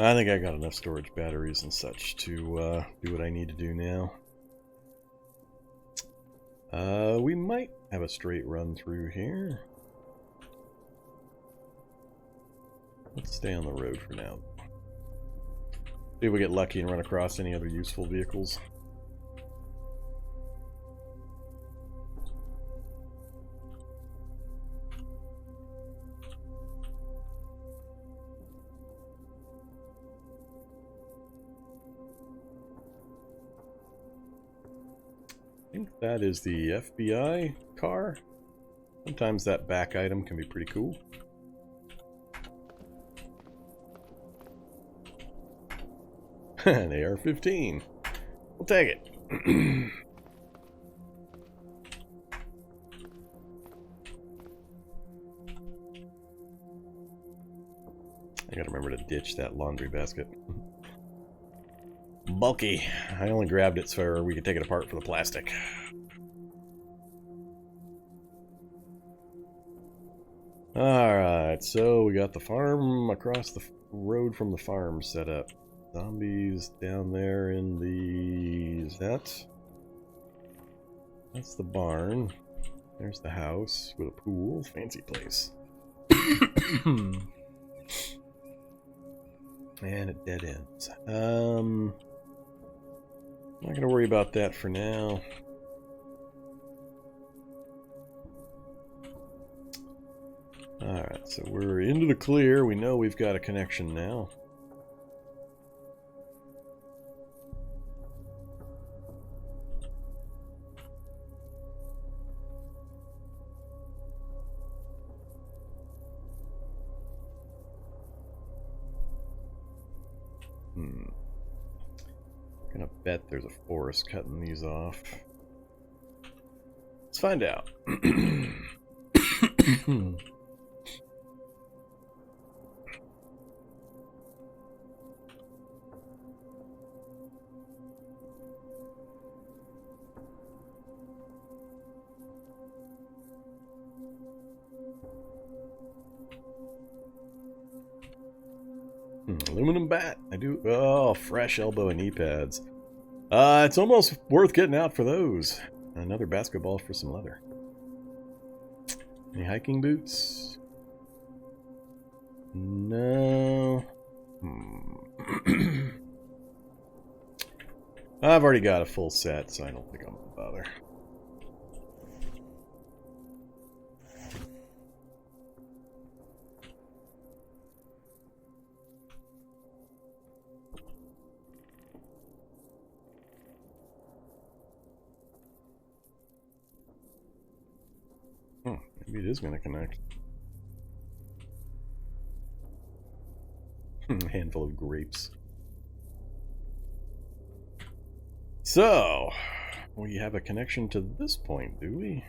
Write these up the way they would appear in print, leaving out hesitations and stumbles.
I think I got enough storage batteries and such to do what I need to do now. We might have a straight run through here. Let's stay on the road for now. See if we get lucky and run across any other useful vehicles. I think that is the FBI car. Sometimes that back item can be pretty cool. An AR-15. We'll take it. I gotta remember to ditch that laundry basket. Bulky. I only grabbed it so we could take it apart for the plastic. Alright, so we got the farm across the road from the farm set up. Zombies down there in the... That's the barn. There's the house with a pool. Fancy place. And it dead ends. Not gonna worry about that for now. Alright, so we're into the clear. We know we've got a connection now. Gonna bet there's a forest cutting these off. Let's find out. Aluminum bat. I do. Oh, fresh elbow and knee pads. It's almost worth getting out for those. Another basketball for some leather. Any hiking boots? No. I've already got a full set, so I don't think I'm gonna bother. Maybe it is going to connect. A handful of grapes. So, we have a connection to this point, do we?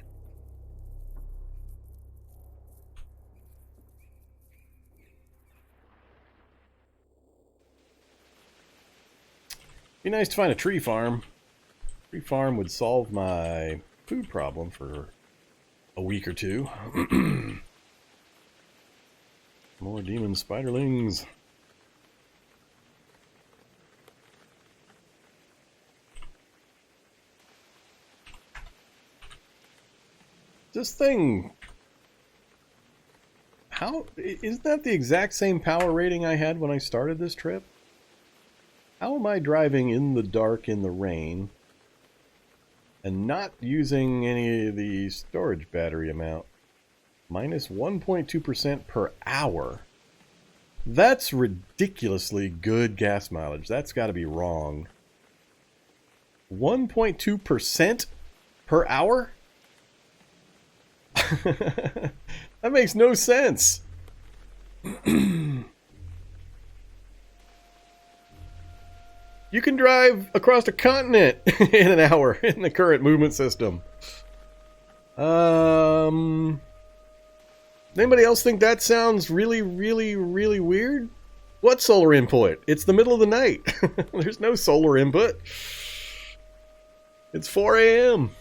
Be nice to find a tree farm. Tree farm would solve my food problem for a week or two. More demon spiderlings. This thing, how isn't that the exact same power rating I had when I started this trip? How am I driving in the dark in the rain and not using any of the storage battery amount? Minus 1.2% per hour. That's ridiculously good gas mileage. That's got to be wrong. 1.2% per hour? That makes no sense. You can drive across a continent in an hour in the current movement system. Anybody else think that sounds really, really, really weird? What solar input? It's the middle of the night. There's no solar input. It's 4 a.m.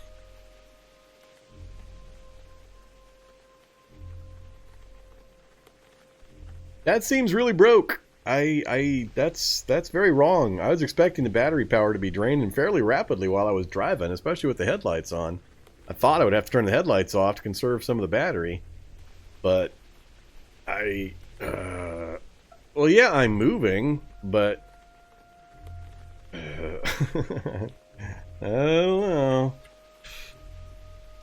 That seems really broke. That's very wrong. I was expecting the battery power to be draining fairly rapidly while I was driving, especially with the headlights on. I thought I would have to turn the headlights off to conserve some of the battery, but well, yeah, I'm moving, but I don't know.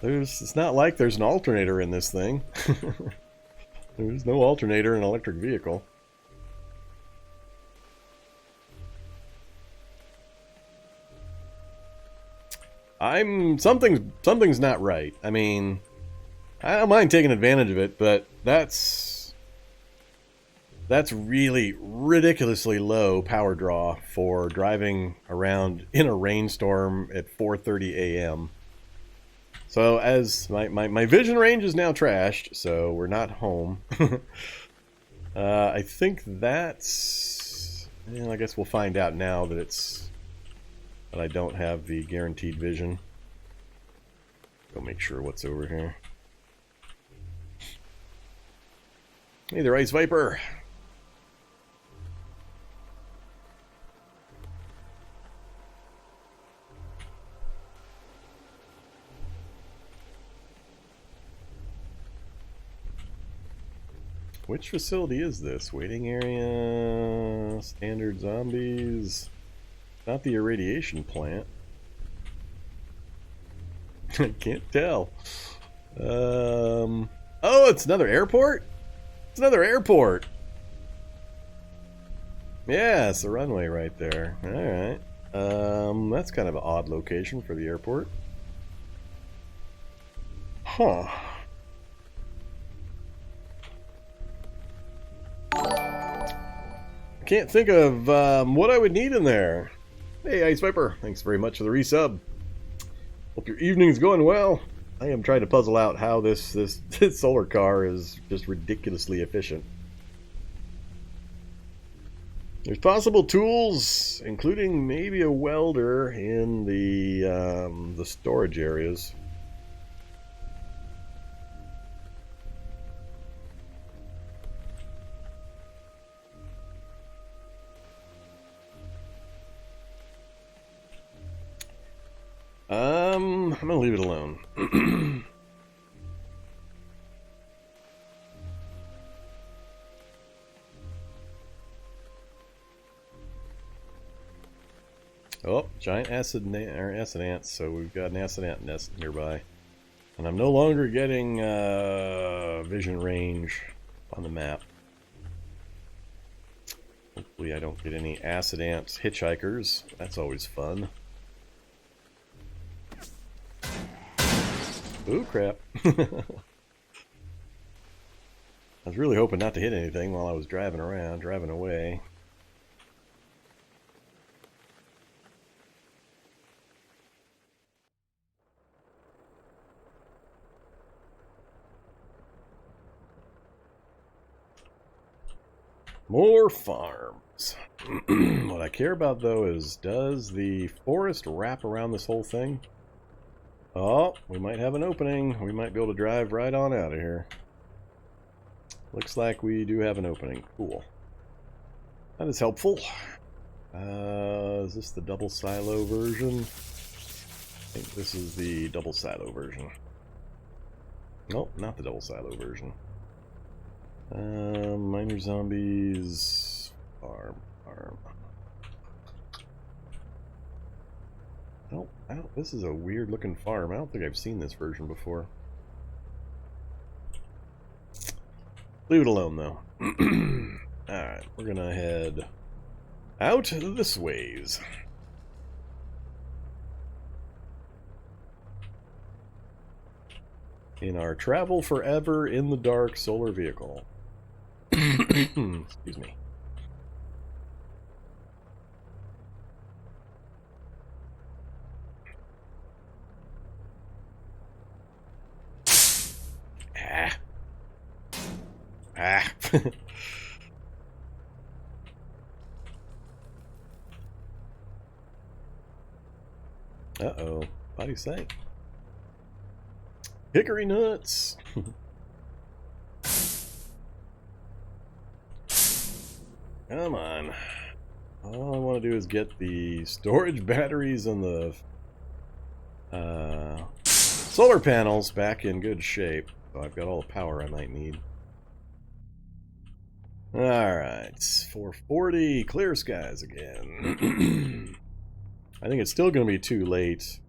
It's not like there's an alternator in this thing. There's no alternator in an electric vehicle. Something's not right. I mean, I don't mind taking advantage of it, but that's really ridiculously low power draw for driving around in a rainstorm at 4:30 a.m. So as my vision range is now trashed, so we're not home. I think that's... Well, I guess we'll find out now that I don't have the guaranteed vision. Go make sure what's over here. Hey there, Ice Viper. Which facility is this? Waiting area, standard zombies. Not the irradiation plant. I can't tell. Oh, it's another airport? It's another airport. Yeah, it's the runway right there. Alright. That's kind of an odd location for the airport. Huh. Can't think of what I would need in there. Hey, Ice Viper, thanks very much for the resub. Hope your evening's going well. I am trying to puzzle out how this solar car is just ridiculously efficient. There's possible tools, including maybe a welder in the storage areas. I'm gonna leave it alone. Oh, giant acid ants. So we've got an acid ant nest nearby, and I'm no longer getting vision range on the map. Hopefully, I don't get any acid ants hitchhikers. That's always fun. Ooh, crap. I was really hoping not to hit anything while I was driving away. More farms. What I care about, though, is does the forest wrap around this whole thing? Oh, we might have an opening. We might be able to drive right on out of here. Looks like we do have an opening. Cool. That is helpful. Is this the double silo version? I think this is the double silo version. Nope, not the double silo version. Miner zombies. Farm. This is a weird looking farm. I don't think I've seen this version before. Leave it alone, though. Alright, we're gonna head out this ways. In our travel forever in the dark solar vehicle. Excuse me. Uh-oh. Body sank. Hickory nuts. Come on. All I want to do is get the storage batteries and the solar panels back in good shape. So I've got all the power I might need. Alright, 440, clear skies again. I think it's still going to be too late.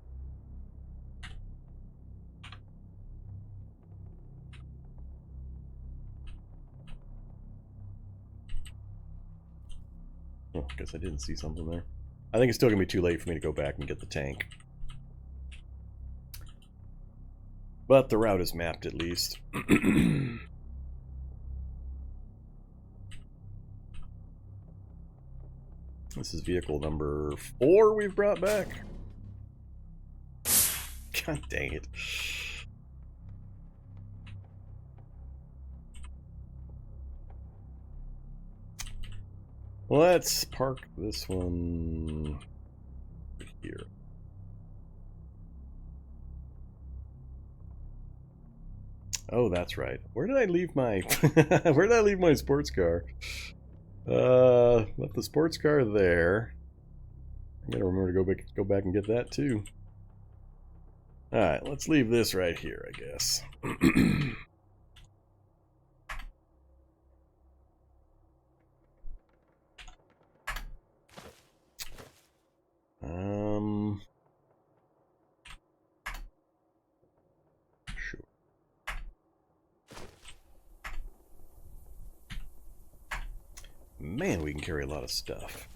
Oh, I guess I didn't see something there. I think it's still going to be too late for me to go back and get the tank. But the route is mapped at least. This is vehicle number 4 we've brought back. God dang it. Let's park this one here. Oh, that's right. Where did I leave my where did I leave my sports car? Left the sports car there. I gotta remember to go back and get that too. Alright, let's leave this right here, I guess. Sure. Man, we can carry a lot of stuff.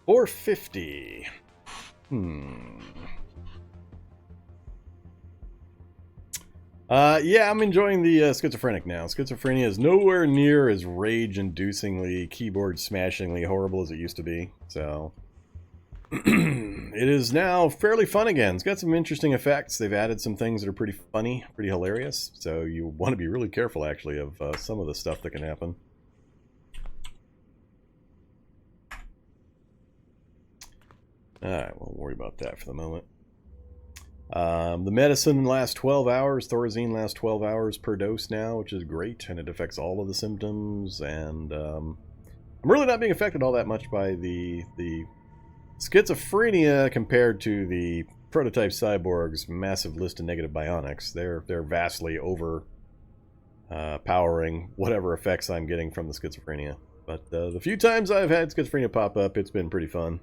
$450. Yeah, I'm enjoying the Schizophrenic now. Schizophrenia is nowhere near as rage-inducingly, keyboard-smashingly horrible as it used to be. So, it is now fairly fun again. It's got some interesting effects. They've added some things that are pretty funny, pretty hilarious. So you want to be really careful, actually, of some of the stuff that can happen. Alright, won't worry about that for the moment. The medicine lasts 12 hours. Thorazine lasts 12 hours per dose now, which is great, and it affects all of the symptoms. And I'm really not being affected all that much by the schizophrenia compared to the Proto-type Cyborg's massive list of negative bionics. They're vastly over powering whatever effects I'm getting from the schizophrenia. But the few times I've had schizophrenia pop up, it's been pretty fun.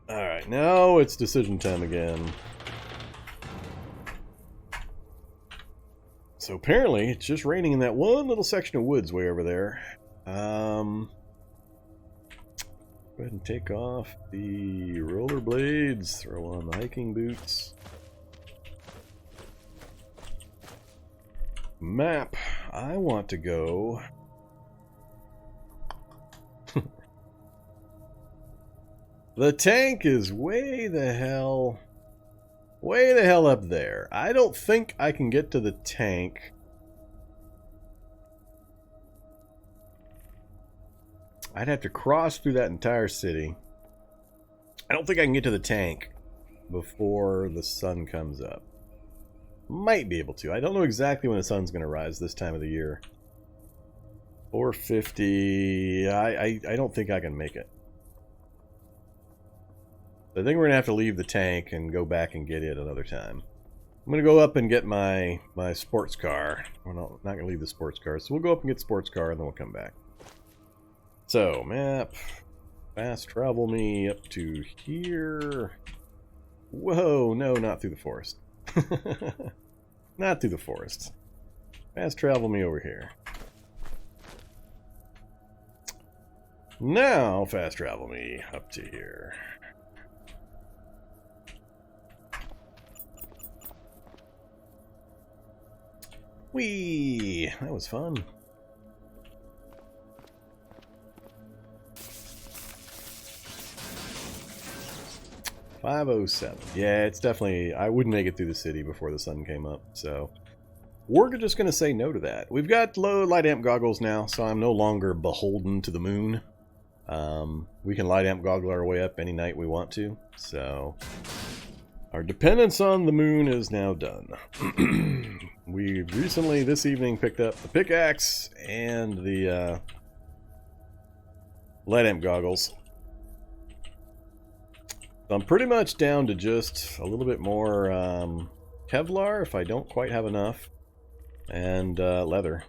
Alright, now it's decision time again. So apparently, it's just raining in that one little section of woods way over there. Go ahead and take off the rollerblades, throw on the hiking boots. Map. I want to go... The tank is way the hell up there. I don't think I can get to the tank. I'd have to cross through that entire city. I don't think I can get to the tank before the sun comes up. Might be able to. I don't know exactly when the sun's going to rise this time of the year. 450. I don't think I can make it. I think we're going to have to leave the tank and go back and get it another time. I'm going to go up and get my sports car. We're not going to leave the sports car. So we'll go up and get the sports car and then we'll come back. So, map. Fast travel me up to here. Whoa, no, not through the forest. Not through the forest. Fast travel me over here. Now fast travel me up to here. Whee! That was fun. $507. Yeah, it's definitely... I wouldn't make it through the city before the sun came up, so... We're just going to say no to that. We've got low light amp goggles now, so I'm no longer beholden to the moon. We can light amp goggle our way up any night we want to, so... Our dependence on the moon is now done. We recently, this evening, picked up the pickaxe and the light amp goggles. So I'm pretty much down to just a little bit more Kevlar, if I don't quite have enough, and leather.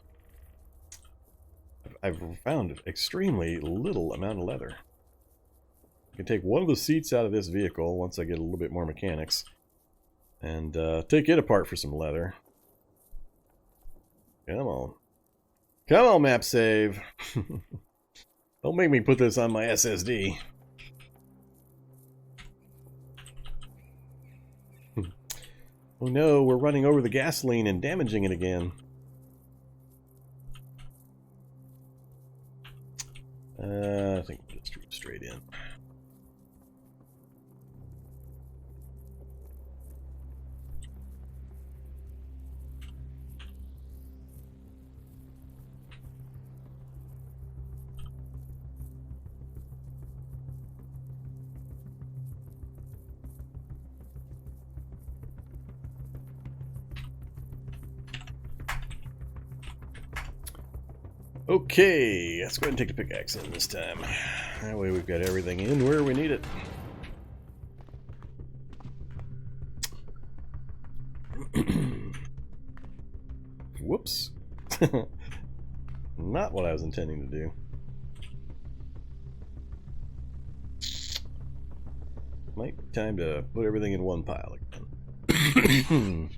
I've found extremely little amount of leather. I can take one of the seats out of this vehicle once I get a little bit more mechanics, and take it apart for some leather. Come on. Come on, map save. Don't make me put this on my SSD. Oh no, we're running over the gasoline and damaging it again. I think we'll just drive straight in. Okay, let's go ahead and take the pickaxe in this time. That way we've got everything in where we need it. Whoops. Not what I was intending to do. Might be time to put everything in one pile again.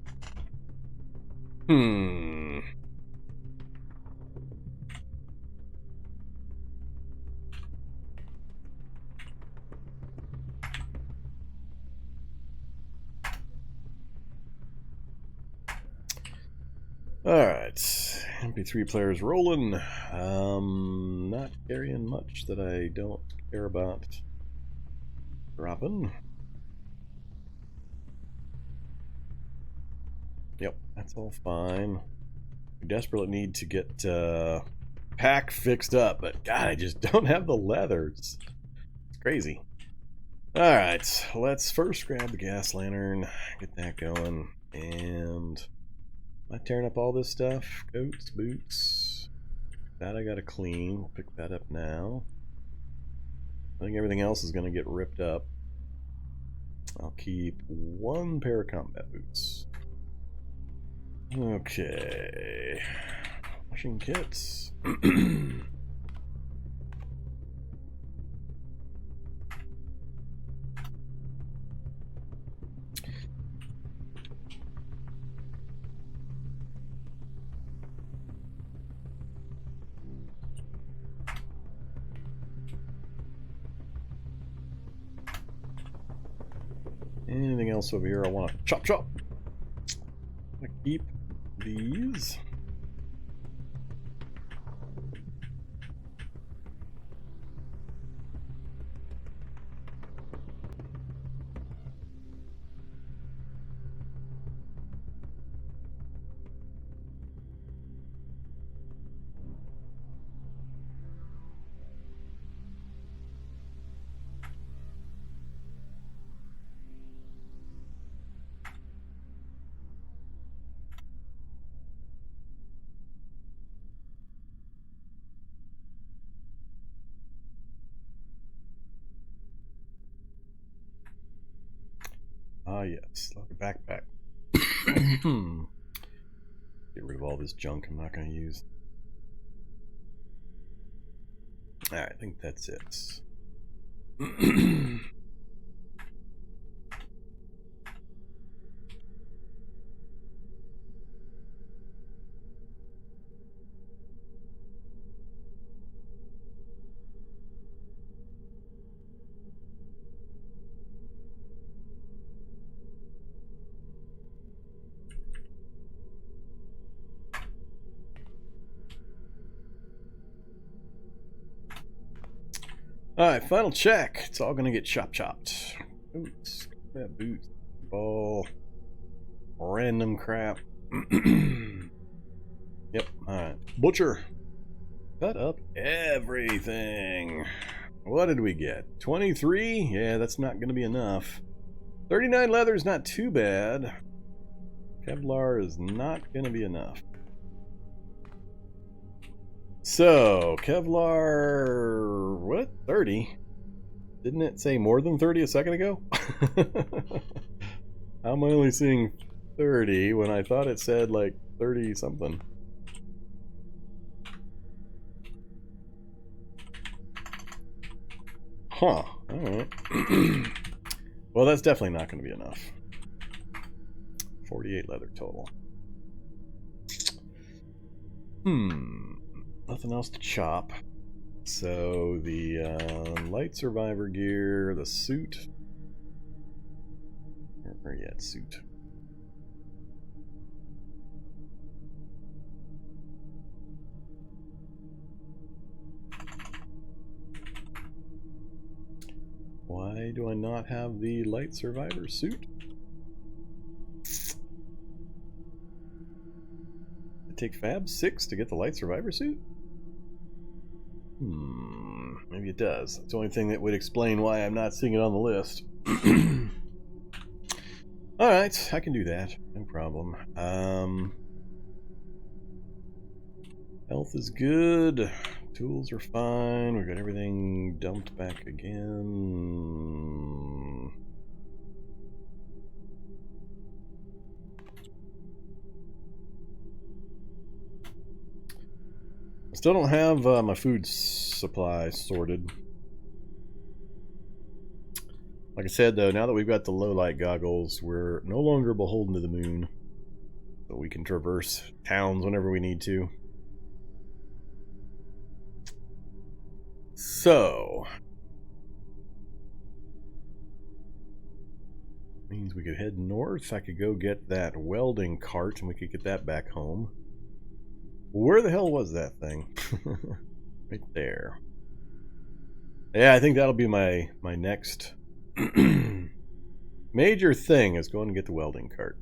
Alright, MP3 players rolling. Not carrying much that I don't care about dropping. Yep, that's all fine. We desperately need to get pack fixed up, but God, I just don't have the leather. It's crazy. Alright, let's first grab the gas lantern, get that going, and... Am I tearing up all this stuff? Coats, boots. That I gotta clean. We'll pick that up now. I think everything else is gonna get ripped up. I'll keep one pair of combat boots. Okay. Washing kits. Anything else over here I want to chop chop? I'm gonna keep these. Ah, yes, like a backpack. Get rid of all this junk I'm not going to use. Alright, I think that's it. Alright, final check. It's all gonna get chopped. Boots. That boots. Ball. Random crap. Yep, alright. Butcher. Cut up everything. What did we get? 23? Yeah, that's not gonna be enough. 39 leather is not too bad. Kevlar is not gonna be enough. So, Kevlar, what? 30? Didn't it say more than 30 a second ago? How am I only seeing 30 when I thought it said like 30 something? Huh, alright. Well, that's definitely not going to be enough. 48 leather total. Nothing else to chop. So the light survivor gear, the suit. Where yet? Suit. Why do I not have the light survivor suit? I take Fab 6 to get the light survivor suit? Maybe it does. That's the only thing that would explain why I'm not seeing it on the list. Alright, I can do that. No problem. Health is good. Tools are fine. We've got everything dumped back again. I still don't have my food supply sorted. Like I said, though, now that we've got the low light goggles, we're no longer beholden to the moon. So we can traverse towns whenever we need to. So, means we could head north. I could go get that welding cart and we could get that back home. Where the hell was that thing? Right there. Yeah, I think that'll be my next major thing, is going to get the welding cart.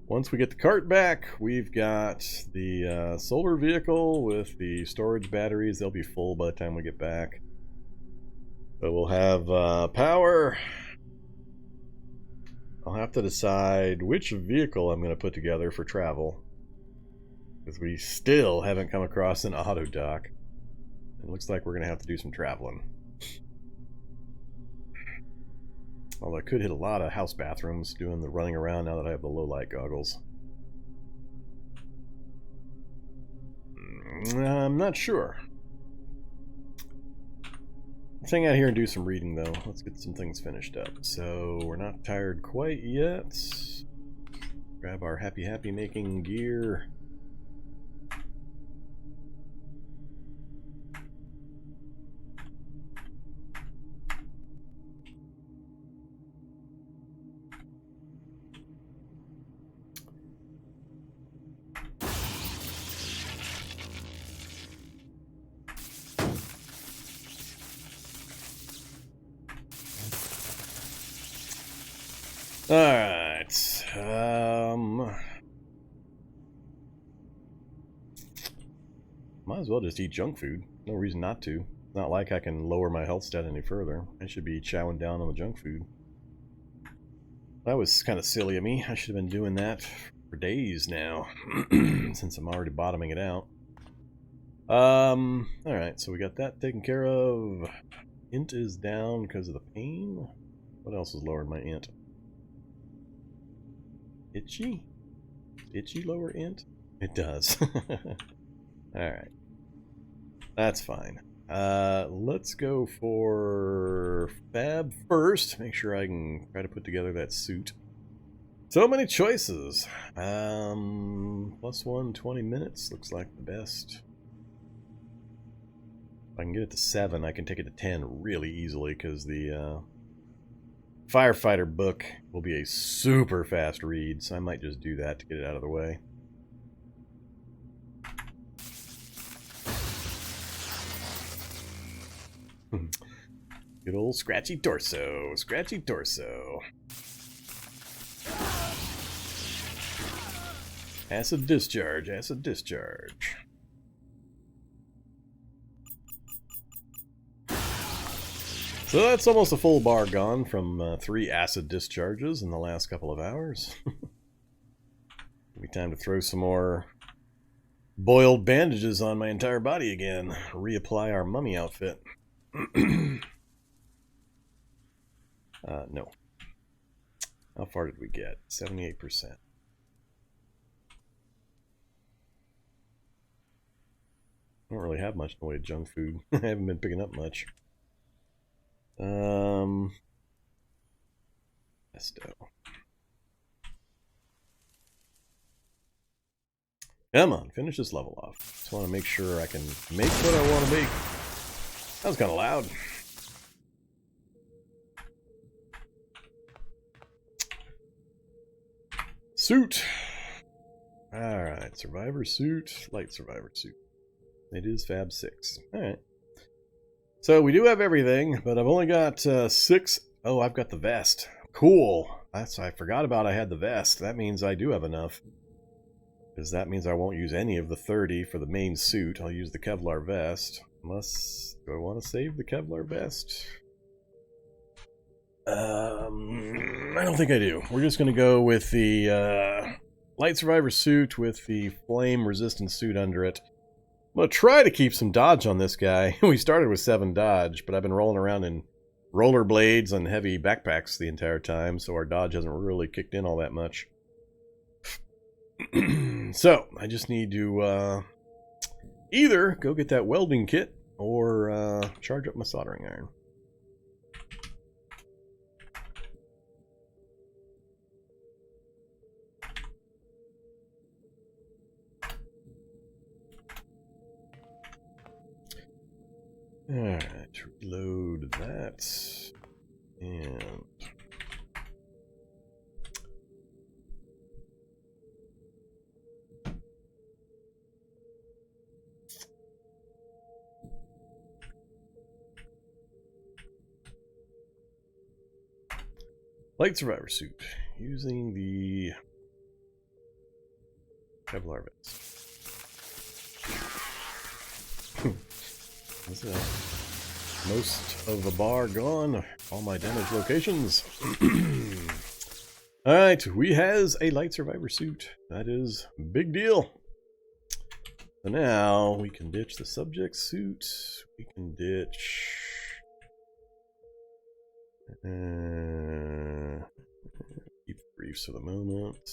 Once we get the cart back, we've got the solar vehicle with the storage batteries. They'll be full by the time we get back. But we'll have power. I'll have to decide which vehicle I'm going to put together for travel, because we still haven't come across an auto dock. It looks like we're going to have to do some traveling. Although I could hit a lot of house bathrooms doing the running around now that I have the low light goggles. I'm not sure. Let's hang out here and do some reading, though. Let's get some things finished up. So, we're not tired quite yet. Grab our happy making gear. Alright, might as well just eat junk food. No reason not to. It's not like I can lower my health stat any further. I should be chowing down on the junk food. That was kind of silly of me. I should have been doing that for days now, since I'm already bottoming it out. Alright, so we got that taken care of. Int is down because of the pain. What else is lowering my int? Itchy? Itchy lower int? It does. Alright. That's fine. Let's go for Fab first. Make sure I can try to put together that suit. So many choices. +1, 20 minutes. Looks like the best. If I can get it to 7, I can take it to 10 really easily, because the Firefighter book will be a super fast read, so I might just do that to get it out of the way. Good old scratchy torso. Scratchy torso. Acid discharge. Acid discharge. So that's almost a full bar gone from 3 acid discharges in the last couple of hours. Be time to throw some more boiled bandages on my entire body again. Reapply our mummy outfit. No. How far did we get? 78%. I don't really have much in the way of junk food. I haven't been picking up much. Pesto. Come on, finish this level off. Just want to make sure I can make what I want to make. That was kind of loud. Suit. Alright, survivor suit, light survivor suit. It is Fab 6. Alright. So we do have everything, but I've only got 6. Oh, I've got the vest. Cool. I forgot about I had the vest. That means I do have enough. Because that means I won't use any of the 30 for the main suit. I'll use the Kevlar vest. Do I want to save the Kevlar vest? I don't think I do. We're just going to go with the light survivor suit with the flame resistant suit under it. I'm going to try to keep some dodge on this guy. We started with 7 dodge, but I've been rolling around in rollerblades and heavy backpacks the entire time, so our dodge hasn't really kicked in all that much. So, I just need to either go get that welding kit or charge up my soldering iron. Alright, reload that. And light survivor suit using the Kevlar vest. Most of the bar gone. All my damage locations. Alright, we has a light survivor suit. That is a big deal. So now we can ditch the subject suit. We can ditch keep the briefs for the moment.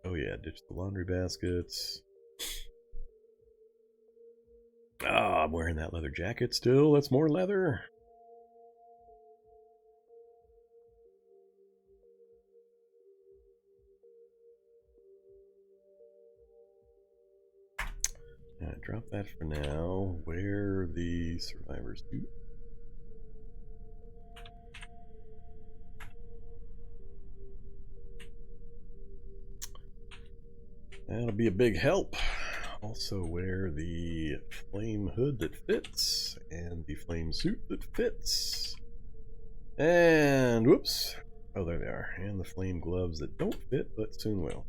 Oh yeah, ditch the laundry baskets. Ah, I'm wearing that leather jacket still. That's more leather. Drop that for now. Wear the survivor suit. That'll be a big help. Also wear the flame hood that fits and the flame suit that fits. And whoops. Oh, there they are. And the flame gloves that don't fit but soon will.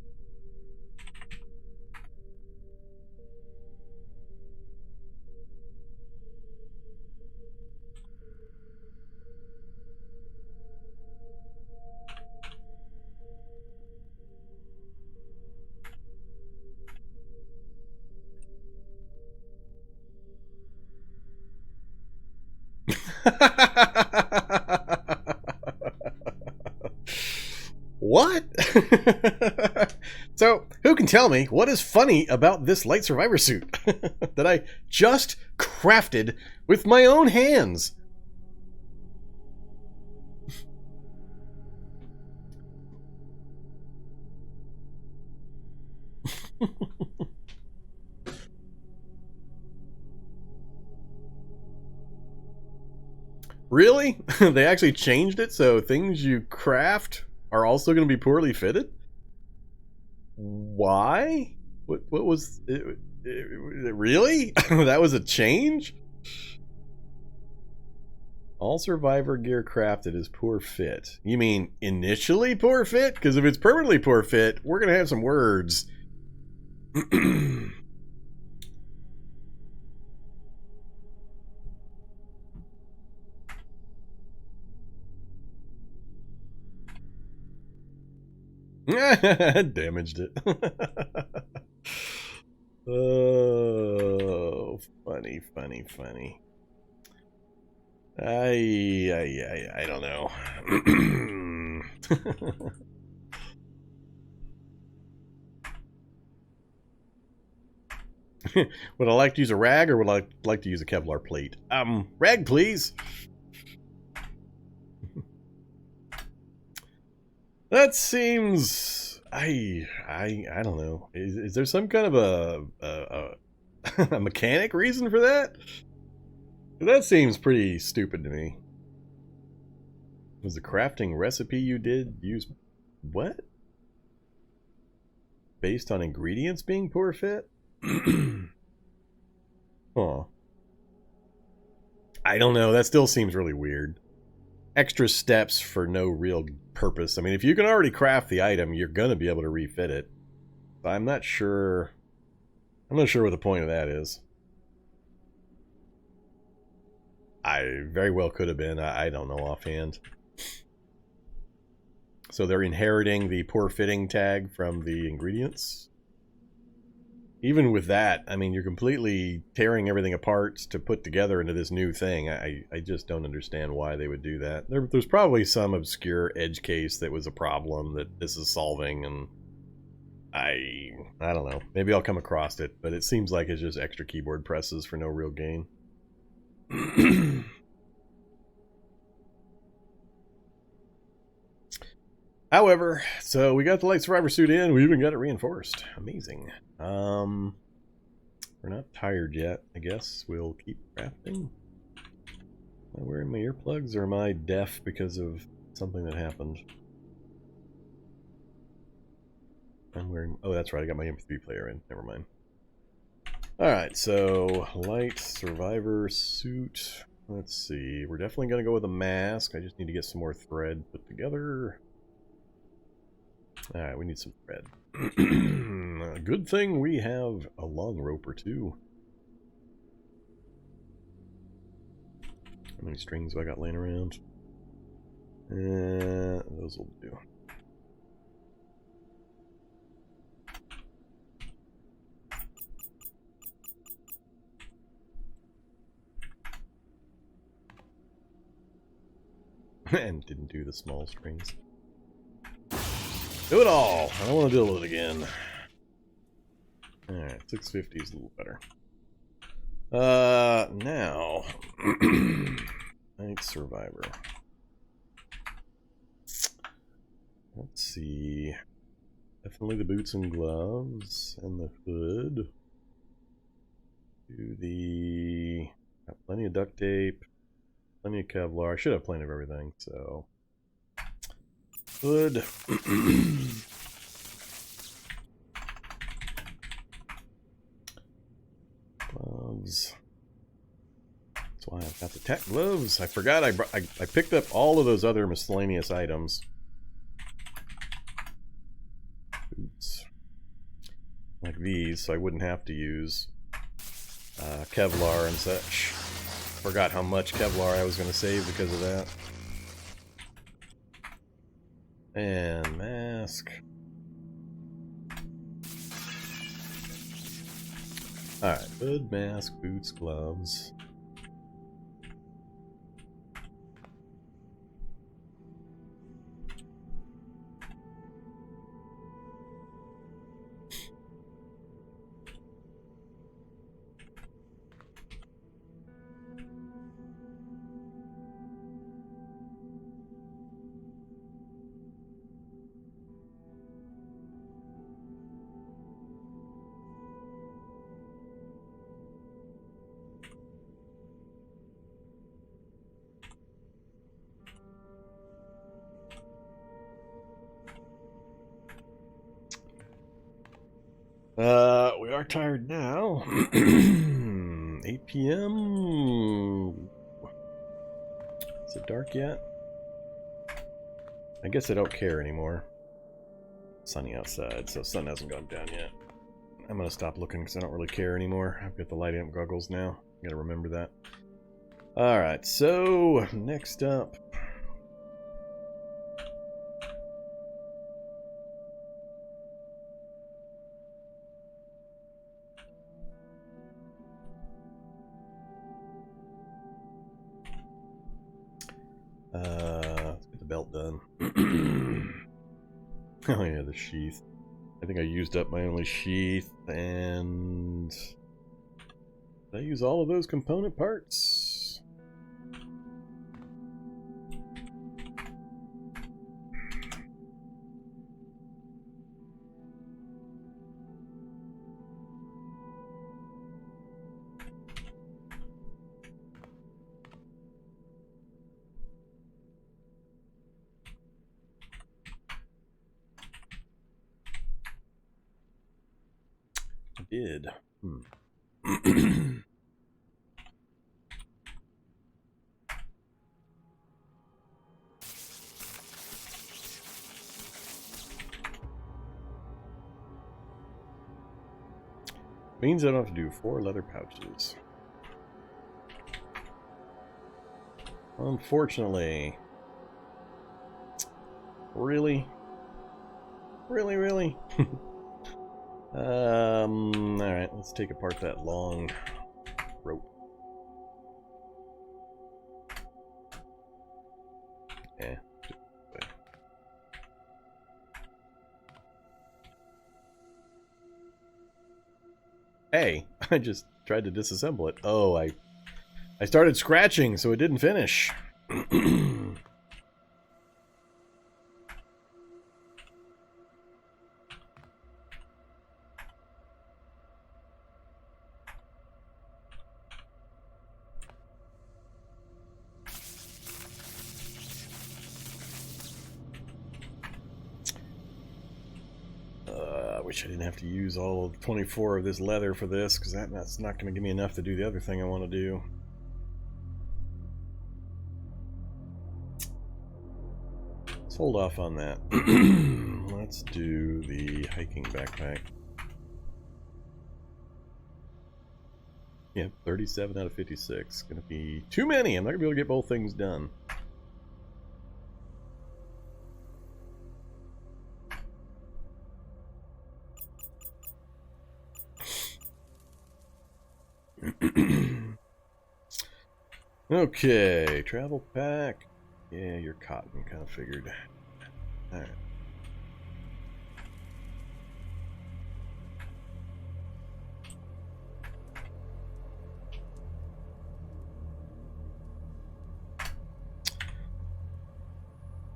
What? So, who can tell me what is funny about this light survivor suit that I just crafted with my own hands? Really? They actually changed it so things you craft are also going to be poorly fitted? Why? What was it, really? That was a change? All survivor gear crafted is poor fit. You mean initially poor fit? Because if it's permanently poor fit, we're going to have some words. Damaged it. Oh, funny, funny, funny. I don't know. Would I like to use a rag or would I like to use a Kevlar plate? Rag, please. That seems... I don't know. Is there some kind of a mechanic reason for that? That seems pretty stupid to me. Was the crafting recipe you did use... What? Based on ingredients being poor fit? Huh. I don't know. That still seems really weird. Extra steps for no real purpose. I mean, if you can already craft the item, you're going to be able to refit it. But I'm not sure... I'm not sure what the point of that is. I very well could have been. I don't know offhand. So they're inheriting the poor fitting tag from the ingredients? Even with that, I mean, you're completely tearing everything apart to put together into this new thing. I just don't understand why they would do that. There's probably some obscure edge case that was a problem that this is solving, and I don't know. Maybe I'll come across it, but it seems like it's just extra keyboard presses for no real gain. However, so we got the light survivor suit in. We even got it reinforced. Amazing. We're not tired yet. I guess we'll keep crafting. Am I wearing my earplugs or am I deaf because of something that happened? I'm wearing... Oh, that's right. I got my MP3 player in. Never mind. Alright, so light survivor suit. Let's see. We're definitely going to go with a mask. I just need to get some more thread put together. Alright, we need some thread. Good thing we have a long rope or two. How many strings have I got laying around? Those will do. And didn't do the small strings. Do it all! I don't want to do it again. Alright, 650 is a little better. Now... Night Survivor. Let's see... Definitely the boots and gloves, and the hood. Do the... Got plenty of duct tape. Plenty of Kevlar. I should have plenty of everything, so... Hood. Gloves. That's why I've got the tech gloves. I forgot I picked up all of those other miscellaneous items. Boots. Like these, so I wouldn't have to use Kevlar and such. Forgot how much Kevlar I was going to save because of that. And mask. Alright, hood, mask, boots, gloves. We are tired now. 8 p.m. Is it dark yet? I guess I don't care anymore. Sunny outside, so sun hasn't gone down yet. I'm gonna stop looking because I don't really care anymore. I've got the light amp goggles now. Gotta remember that. Alright, so next up. Let's get the belt done. Oh yeah, the sheath. I think I used up my only sheath, and did I use all of those component parts? Did. Means I don't have to do 4 leather pouches. Unfortunately. Really? Really? Alright, let's take apart that long rope. Yeah. Hey, I just tried to disassemble it. Oh, I started scratching, so it didn't finish. I wish I didn't have to use all 24 of this leather for this, because that's not going to give me enough to do the other thing I want to do. Let's hold off on that. Let's do the hiking backpack. Yeah, 37 out of 56. Going to be too many. I'm not going to be able to get both things done. Okay, travel pack. Yeah, you're cotton, kind of figured. Alright.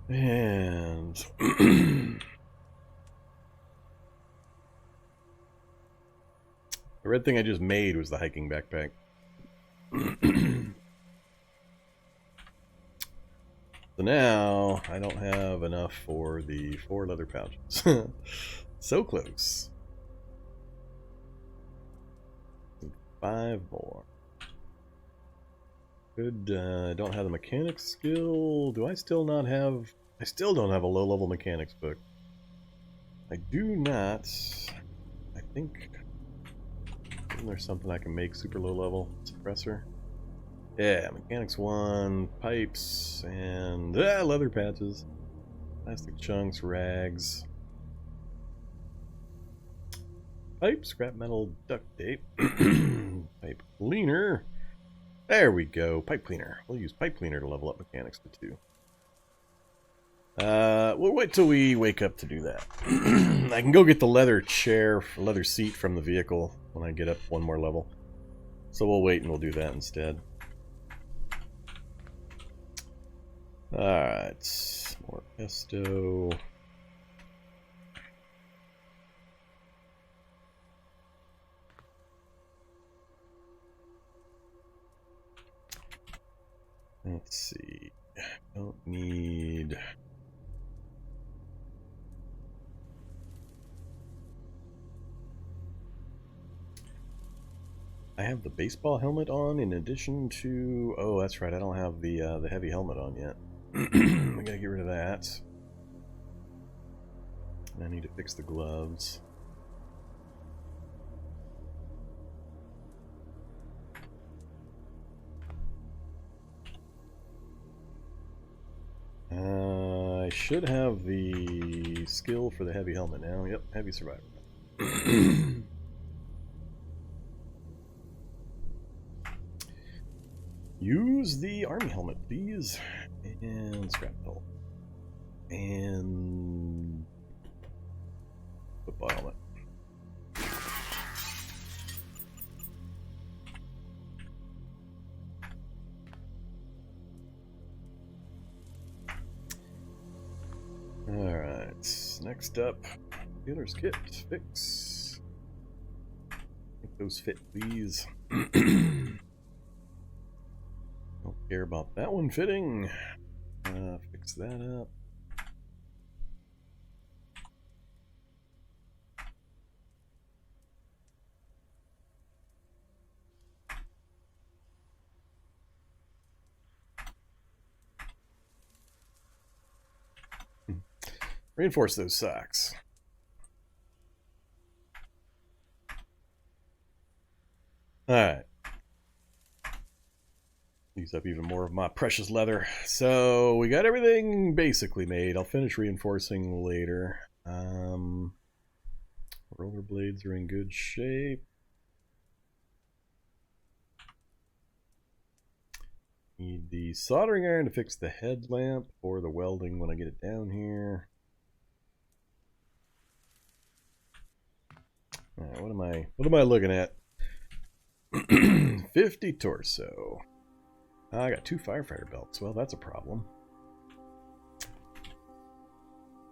And the red thing I just made was the hiking backpack. So now I don't have enough for the 4 leather pouches. So close. 5 more. Good. I don't have the mechanics skill. Do I still not have... I still don't have a low-level mechanics book. I do not... I think... Isn't there something I can make super low-level? Suppressor? Yeah, mechanics 1, pipes, and... leather patches. Plastic chunks, rags. Pipe, scrap metal, duct tape. Pipe cleaner. There we go, pipe cleaner. We'll use pipe cleaner to level up mechanics to 2. We'll wait till we wake up to do that. I can go get the leather chair, leather seat from the vehicle when I get up 1 more level. So we'll wait and we'll do that instead. Alright, more pesto. Let's see. Don't need... I have the baseball helmet on in addition to... Oh, that's right, I don't have the heavy helmet on yet. I gotta get rid of that. And I need to fix the gloves. I should have the skill for the heavy helmet now. Yep, heavy survivor. Use the army helmet, please. And scrap metal. And football helmet. Alright, next up, dealer's kit, fix. Make those fit, please. Don't care about that one fitting. Fix that up. Reinforce those socks. Alright. Use up even more of my precious leather. So we got everything basically made. I'll finish reinforcing later. Rollerblades are in good shape. Need the soldering iron to fix the headlamp or the welding when I get it down here. Alright, what am I looking at? 50 torso. I got 2 firefighter belts. Well, that's a problem.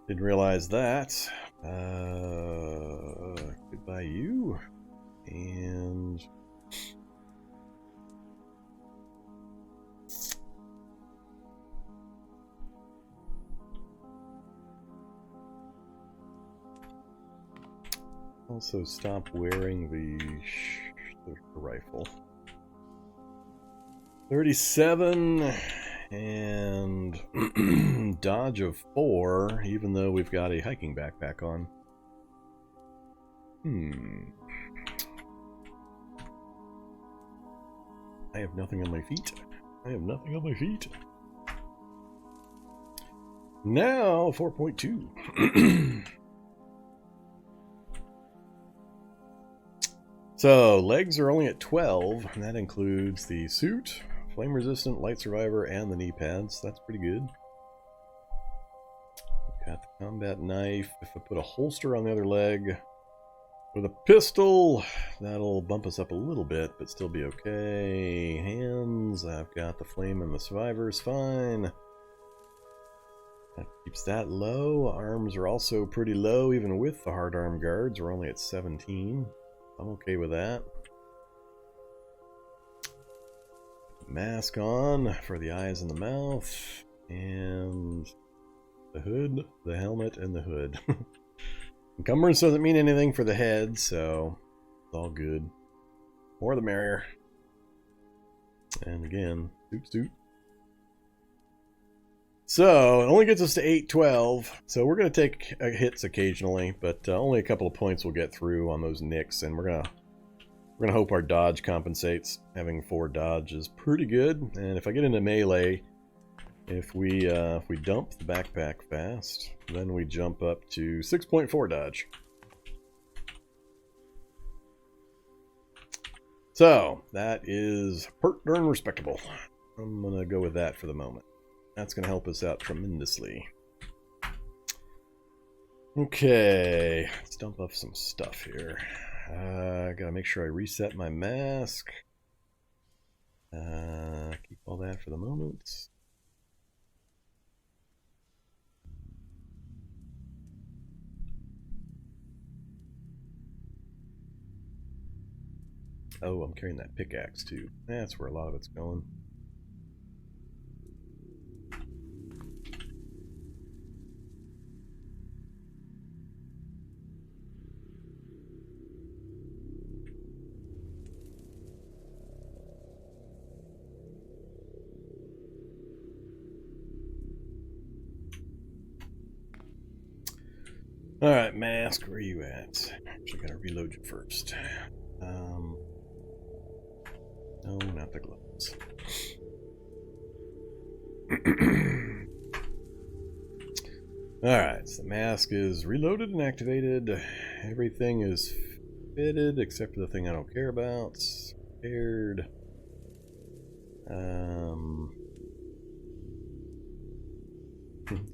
Didn't realize that. Goodbye you. And also stop wearing the rifle. 37 and dodge of 4, even though we've got a hiking backpack on. I have nothing on my feet. I have nothing on my feet. Now 4.2. So legs are only at 12, and that includes the suit, flame resistant, light survivor, and the knee pads. That's pretty good. Got the combat knife. If I put a holster on the other leg with a pistol, that'll bump us up a little bit, but still be okay. Hands, I've got the flame and the survivors, fine. That keeps that low. Arms are also pretty low, even with the hard arm guards. We're only at 17. I'm okay with that. Mask on for the eyes and the mouth, and the hood, the helmet, and the hood. Encumbrance doesn't mean anything for the head, so it's all good. More the merrier. And again, suit. So, it only gets us to 812, so we're going to take hits occasionally, but only a couple of points we'll get through on those nicks, and we're gonna hope our dodge compensates. Having 4 dodge is pretty good, and if I get into melee, if we dump the backpack fast, then we jump up to 6.4 dodge. So, that is pert darn respectable. I'm gonna go with that for the moment. That's going to help us out tremendously. Okay, let's dump off some stuff here. Gotta make sure I reset my mask. Keep all that for the moment. Oh, I'm carrying that pickaxe too. That's where a lot of it's going. Alright, mask, where are you at? Actually, gotta reload you first. No, not the gloves. Alright, so the mask is reloaded and activated. Everything is fitted except for the thing I don't care about. Paired.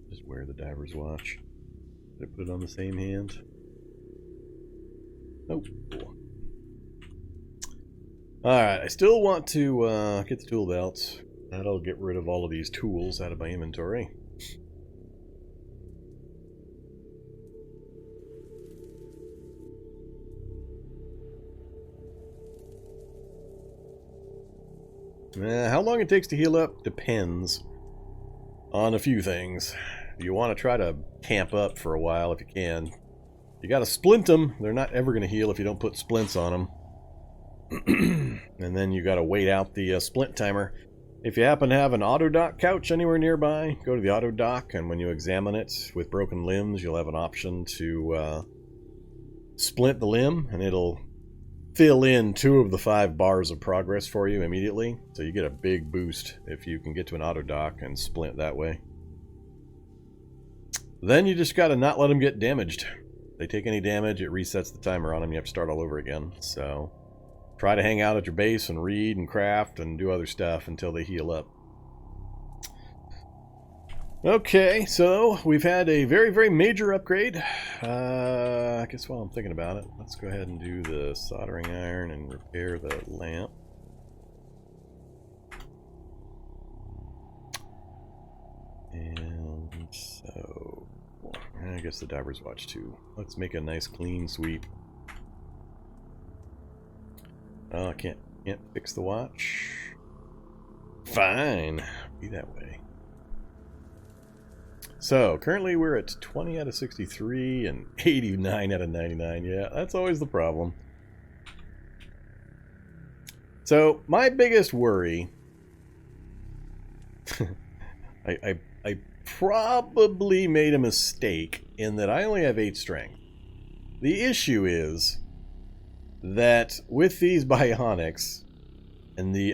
Just wear the diver's watch. Did I put it on the same hand? Nope. Cool. Alright, I still want to get the tool belt. That'll get rid of all of these tools out of my inventory. How long it takes to heal up depends on a few things. You want to try to camp up for a while if you can. You gotta splint them. They're not ever going to heal if you don't put splints on them. And then you gotta wait out the splint timer. If you happen to have an auto dock couch anywhere nearby, go to the auto dock, and when you examine it with broken limbs, you'll have an option to splint the limb, and it'll fill in 2 of the 5 bars of progress for you immediately. So you get a big boost if you can get to an auto dock and splint that way. Then you just gotta not let them get damaged. If they take any damage, it resets the timer on them. You have to start all over again. So try to hang out at your base and read and craft and do other stuff until they heal up. Okay, so we've had a very, very major upgrade. I guess while I'm thinking about it, let's go ahead and do the soldering iron and repair the lamp. And so, I guess the diver's watch too. Let's make a nice clean sweep. Oh, I can't fix the watch. Fine, be that way. So, currently we're at 20 out of 63 and 89 out of 99. Yeah, that's always the problem. So, my biggest worry... I probably made a mistake in that I only have 8 strength. The issue is that with these bionics and the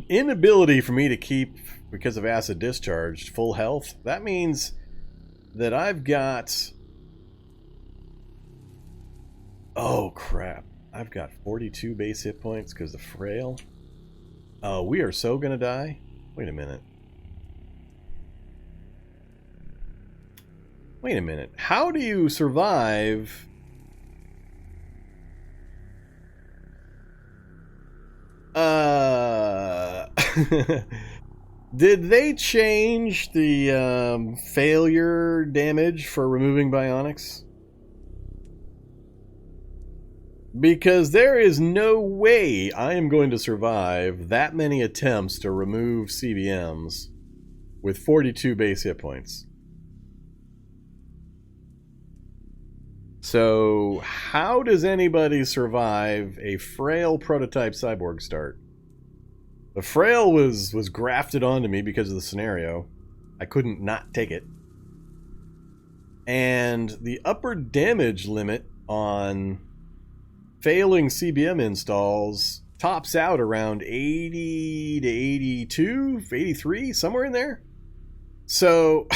inability for me to keep, because of acid discharge, full health, that means that I've got... Oh, crap. I've got 42 base hit points because of frail. Oh, we are so gonna die? Wait a minute. Wait a minute. How do you survive... Did they change the failure damage for removing bionics? Because there is no way I am going to survive that many attempts to remove CBMs with 42 base hit points. So, how does anybody survive a frail prototype cyborg start? The frail was grafted onto me because of the scenario. I couldn't not take it. And the upper damage limit on failing CBM installs tops out around 80 to 82, 83, somewhere in there. So,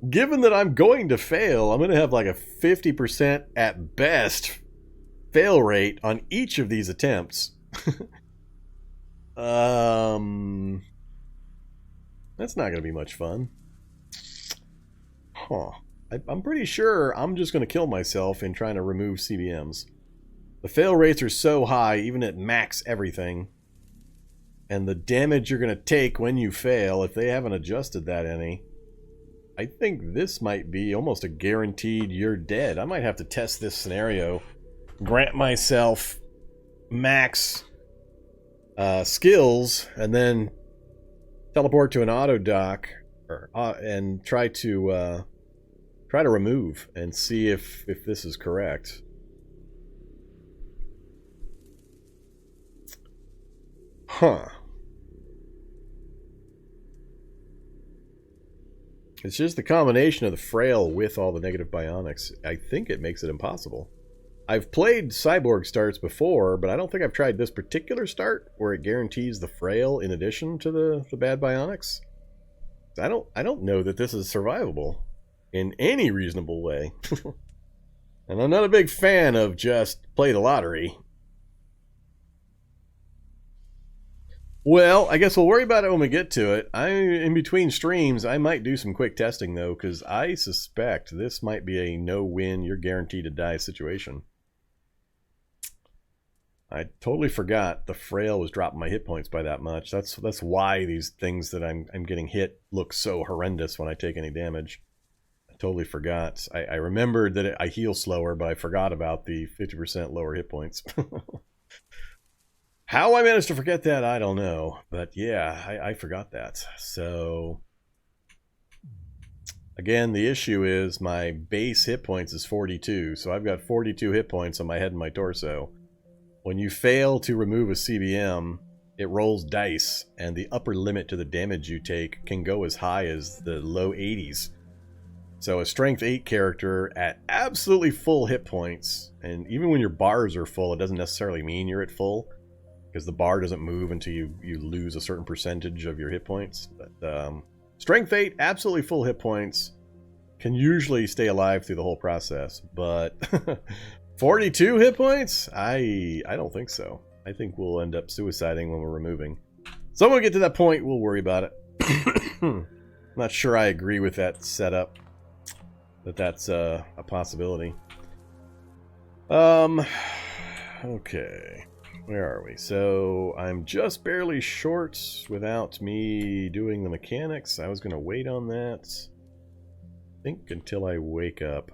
given that I'm going to fail, I'm going to have like a 50% at best fail rate on each of these attempts. That's not going to be much fun. Huh. I'm pretty sure I'm just going to kill myself in trying to remove CBMs. The fail rates are so high, even at max everything. And the damage you're going to take when you fail, if they haven't adjusted that any, I think this might be almost a guaranteed you're dead. I might have to test this scenario, grant myself max skills, and then teleport to an auto dock and try to remove and see if this is correct. Huh. It's just the combination of the frail with all the negative bionics. I think it makes it impossible. I've played Cyborg starts before, but I don't think I've tried this particular start where it guarantees the frail in addition to the bad bionics. I don't know that this is survivable in any reasonable way. And I'm not a big fan of just play the lottery. Well, I guess we'll worry about it when we get to it. In between streams, I might do some quick testing, though, because I suspect this might be a no-win, you're guaranteed to die situation. I totally forgot the frail was dropping my hit points by that much. That's why these things that I'm getting hit look so horrendous when I take any damage. I totally forgot. I remembered that I heal slower, but I forgot about the 50% lower hit points. How I managed to forget that, I don't know. But yeah, I forgot that. So, again, the issue is my base hit points is 42. So I've got 42 hit points on my head and my torso. When you fail to remove a CBM, it rolls dice, and the upper limit to the damage you take can go as high as the low 80s. So a Strength 8 character at absolutely full hit points, and even when your bars are full, it doesn't necessarily mean you're at full, because the bar doesn't move until you lose a certain percentage of your hit points. But Strength 8, absolutely full hit points, can usually stay alive through the whole process. But 42 hit points? I don't think so. I think we'll end up suiciding when we're removing. So when we get to that point, we'll worry about it. I'm not sure I agree with that setup. That's a possibility. Okay. Where are we? So I'm just barely short without me doing the mechanics. I was going to wait on that, I think, until I wake up.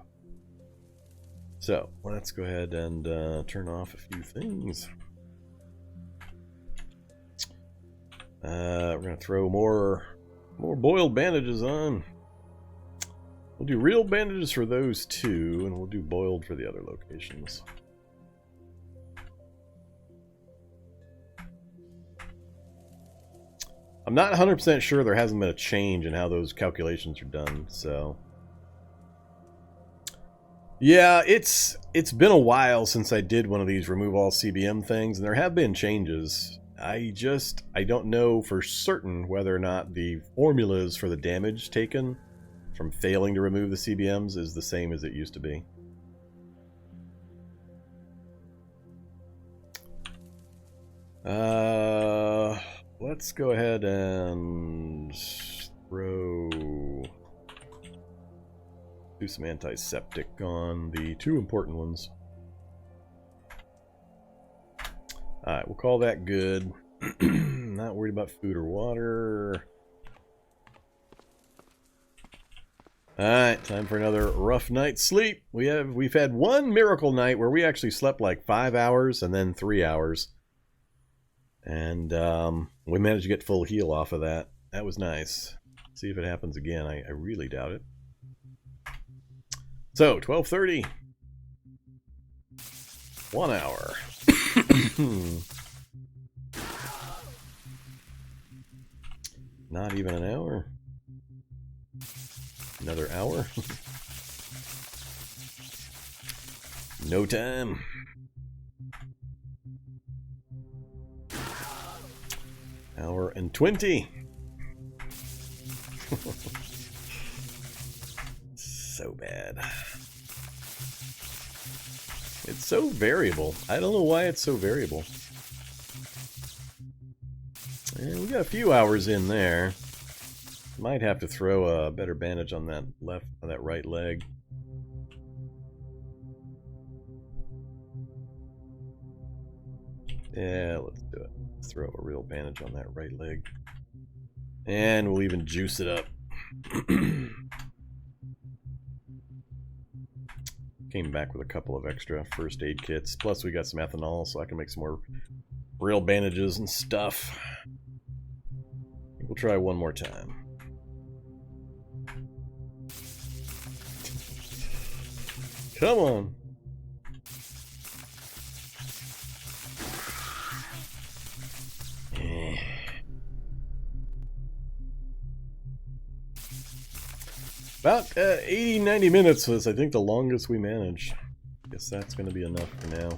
So let's go ahead and turn off a few things. We're going to throw more boiled bandages on. We'll do real bandages for those two, and we'll do boiled for the other locations. I'm not 100% sure there hasn't been a change in how those calculations are done, so... Yeah, it's been a while since I did one of these remove all CBM things, and there have been changes. I don't know for certain whether or not the formulas for the damage taken from failing to remove the CBMs is the same as it used to be. Let's go ahead and do some antiseptic on the two important ones. Alright, we'll call that good. Not worried about food or water. Alright, time for another rough night's sleep. We've had one miracle night where we actually slept like 5 hours and then 3 hours. And we managed to get full heal off of that. That was nice. See if it happens again. I really doubt it. So, 12:30. 1 hour. Not even an hour. Another hour. No time. Hour and 20. So bad. It's so variable. I don't know why it's so variable. And we got a few hours in there. Might have to throw a better bandage on that right leg. Yeah, let's do it. Let's throw a real bandage on that right leg. And we'll even juice it up. Came back with a couple of extra first aid kits. Plus we got some ethanol, so I can make some more real bandages and stuff. I think we'll try one more time. Come on. About 80, 90 minutes was, I think, the longest we managed. Guess that's going to be enough for now.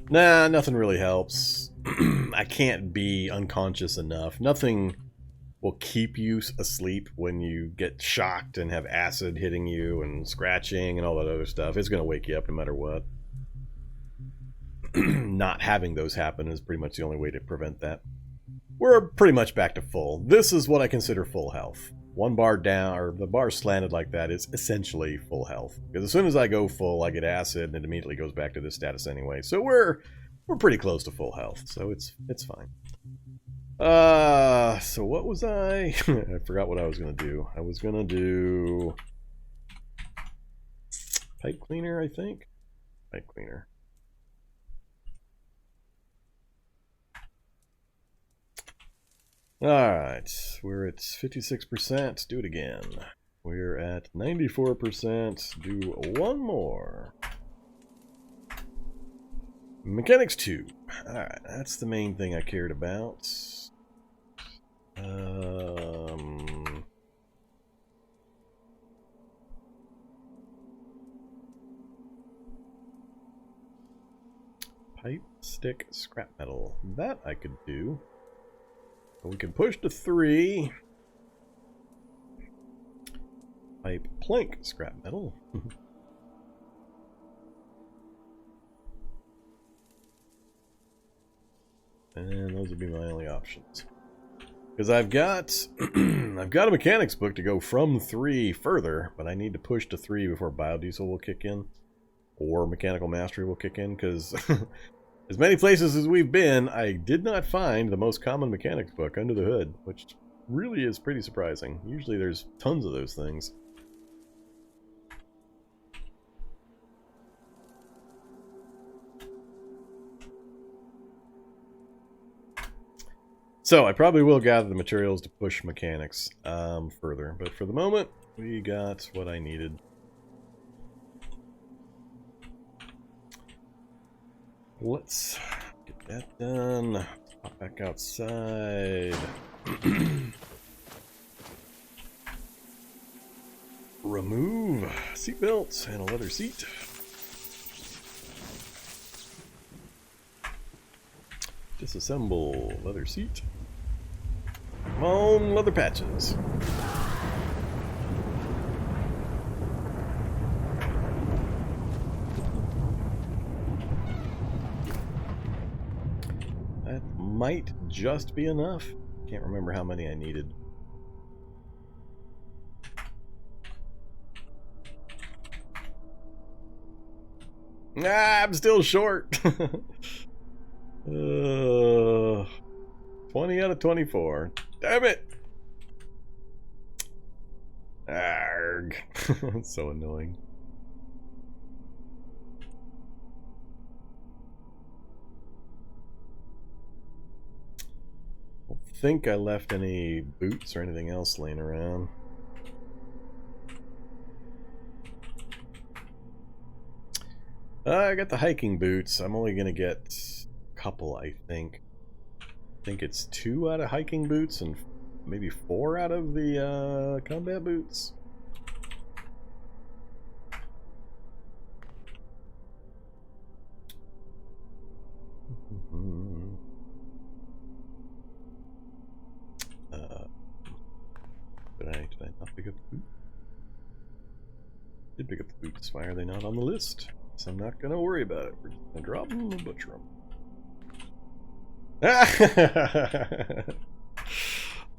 Nah, nothing really helps. I can't be unconscious enough. Nothing will keep you asleep when you get shocked and have acid hitting you and scratching and all that other stuff. It's going to wake you up no matter what. Not having those happen is pretty much the only way to prevent that. We're pretty much back to full. This is what I consider full health. One bar down, or the bar slanted like that, is essentially full health. Because as soon as I go full, I get acid, and it immediately goes back to this status anyway. So we're pretty close to full health, so it's fine. So what was I? I forgot what I was going to do. I was going to do pipe cleaner, I think. Pipe cleaner. Alright, we're at 56%, do it again. We're at 94%, do one more. Mechanics 2. Alright, that's the main thing I cared about. Pipe, stick, scrap metal. That I could do. We can push to 3. Pipe, plank, scrap metal. And those would be my only options. Because I've got I've got a mechanics book to go from 3 further, but I need to push to 3 before biodiesel will kick in. Or mechanical mastery will kick in, because as many places as we've been, I did not find the most common mechanics book under the hood, which really is pretty surprising. Usually there's tons of those things. So I probably will gather the materials to push mechanics further, but for the moment, we got what I needed. Let's get that done. Let's pop back outside. Remove seatbelts and a leather seat. Disassemble leather seat. Come on, leather patches. That might just be enough. Can't remember how many I needed. Ah, I'm still short. 20 out of 24. Damn it! Arrgh. It's so annoying. I don't think I left any boots or anything else laying around. I got the hiking boots. I'm only gonna get a couple, I think. I think it's 2 out of hiking boots and maybe 4 out of the combat boots. Did I not pick up the boot? Did pick up the boots. Why are they not on the list? So I'm not gonna worry about it. We're just gonna drop them and butcher them.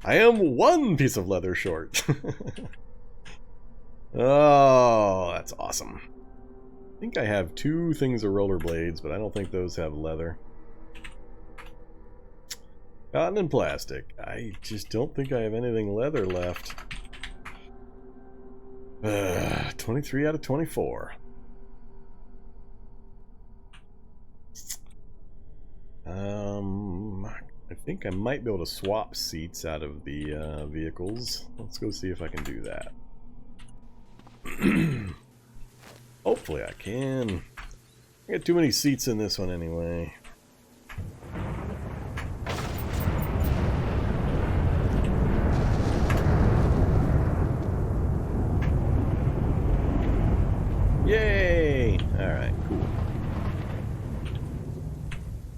I am 1 piece of leather short. Oh, that's awesome. I think I have 2 things of rollerblades, but I don't think those have leather. Cotton and plastic. I just don't think I have anything leather left. 23 out of 24. I think I might be able to swap seats out of the vehicles. Let's go see if I can do that. Hopefully I can. I got too many seats in this one anyway.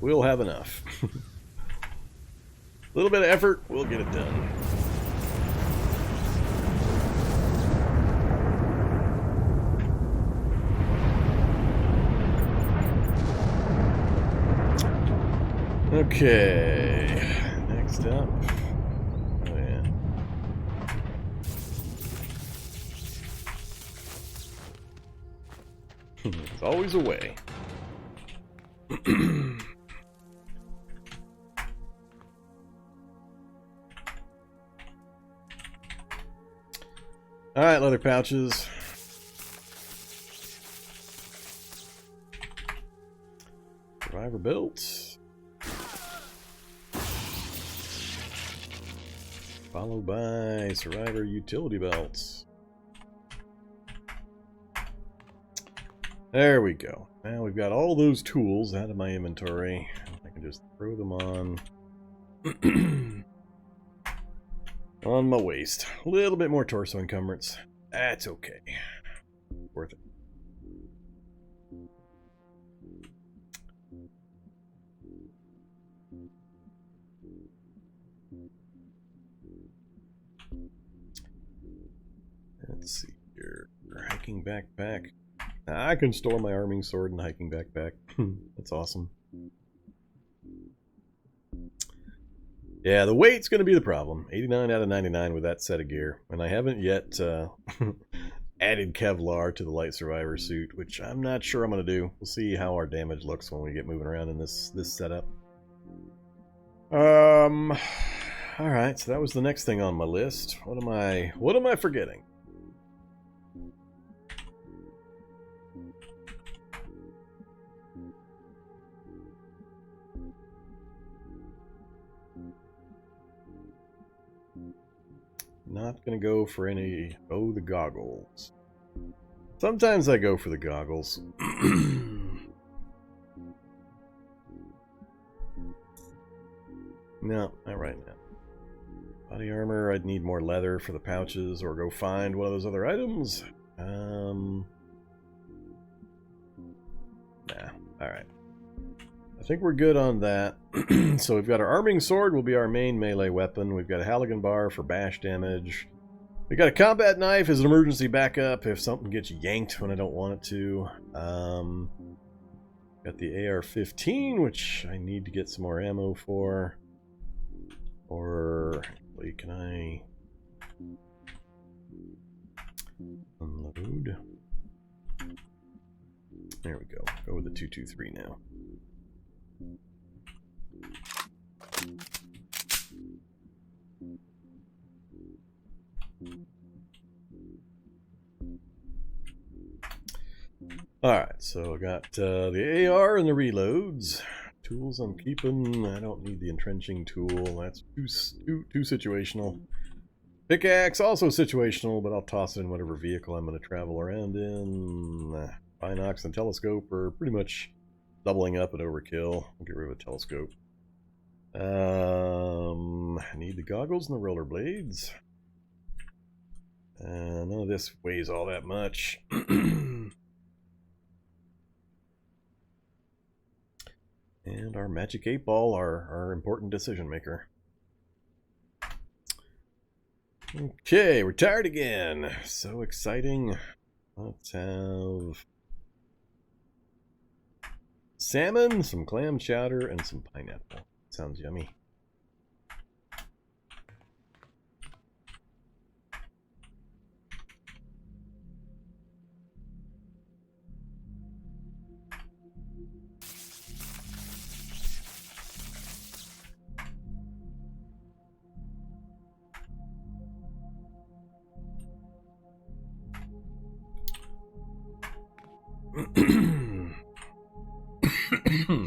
we'll have enough. A little bit of effort, we'll get it done. Okay, next up. Oh yeah. There's always a way. Alright, leather pouches. Survivor belts. Followed by Survivor utility belts. There we go. Now we've got all those tools out of my inventory. I can just throw them on on my waist. A little bit more torso encumbrance. That's okay. Worth it. Let's see here. Hiking backpack. I can store my arming sword and hiking backpack. That's awesome. Yeah, the weight's going to be the problem. 89 out of 99 with that set of gear. And I haven't yet added Kevlar to the light survivor suit, which I'm not sure I'm going to do. We'll see how our damage looks when we get moving around in this setup. Alright, so that was the next thing on my list. What am I forgetting? Not gonna go for any... Oh, the goggles. Sometimes I go for the goggles. No, not right now. Body armor, I'd need more leather for the pouches, or go find one of those other items. Nah, alright. I think we're good on that. So we've got our arming sword will be our main melee weapon. We've got a Halligan bar for bash damage. We've got a combat knife as an emergency backup if something gets yanked when I don't want it to. Got the AR-15, which I need to get some more ammo for. Or wait, can I unload? There we go. Go with the 223 now. Alright, so I got the AR and the reloads. Tools I'm keeping. I don't need the entrenching tool. That's too situational. Pickaxe, also situational, but I'll toss it in whatever vehicle I'm going to travel around in. Binocs and telescope are pretty much doubling up at overkill. I'll get rid of a telescope. I need the goggles and the rollerblades. None of this weighs all that much. And our magic 8-ball, our important decision maker. Okay, we're tired again. So exciting. Let's have salmon, some clam chowder, and some pineapple. Sounds yummy.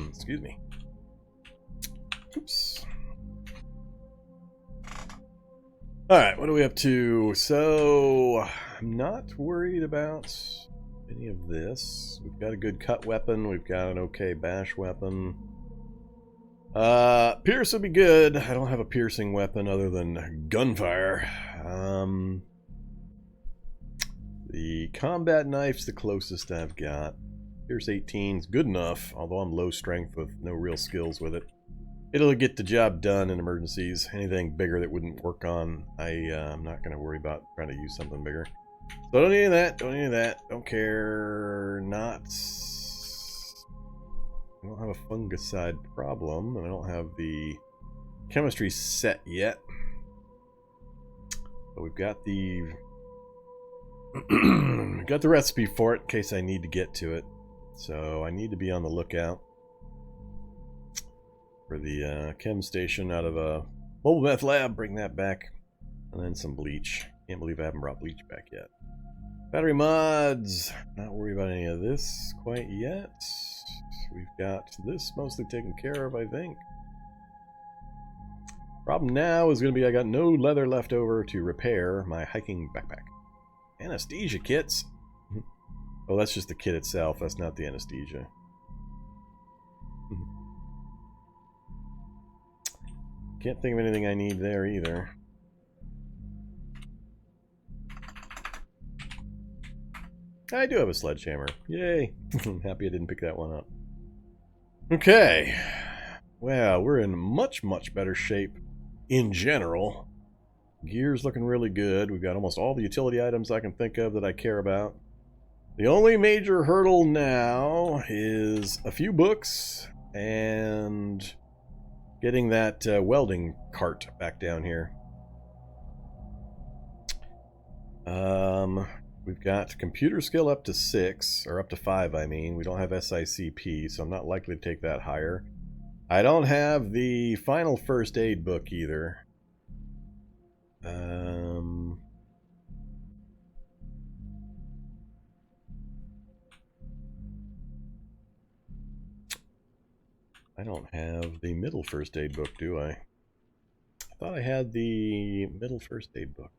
Excuse me. Oops. Alright, what are we up to? So, I'm not worried about any of this. We've got a good cut weapon. We've got an okay bash weapon. Pierce would be good. I don't have a piercing weapon other than gunfire. The combat knife's the closest I've got. Pierce 18 is good enough, although I'm low strength with no real skills with it. It'll get the job done in emergencies. Anything bigger that wouldn't work on, I'm not going to worry about trying to use something bigger. So don't need any of that, don't need any of that, don't care, not... I don't have a fungicide problem, and I don't have the chemistry set yet. But we've got the... got the recipe for it in case I need to get to it. So I need to be on the lookout for the chem station out of a mobile meth lab. Bring that back. And then some bleach. Can't believe I haven't brought bleach back yet. Battery mods. Not worried about any of this quite yet. We've got this mostly taken care of, I think. Problem now is going to be I got no leather left over to repair my hiking backpack. Anesthesia kits? Oh, that's just the kit itself. That's not the anesthesia. Can't think of anything I need there either. I do have a sledgehammer. Yay! I'm happy I didn't pick that one up. Okay. Well, we're in much, much better shape in general. Gear's looking really good. We've got almost all the utility items I can think of that I care about. The only major hurdle now is a few books and getting that welding cart back down here. We've got computer skill up to 6, or up to 5, I mean. We don't have SICP, so I'm not likely to take that higher. I don't have the final first aid book either. I don't have the middle first aid book, do I? I thought I had the middle first aid book.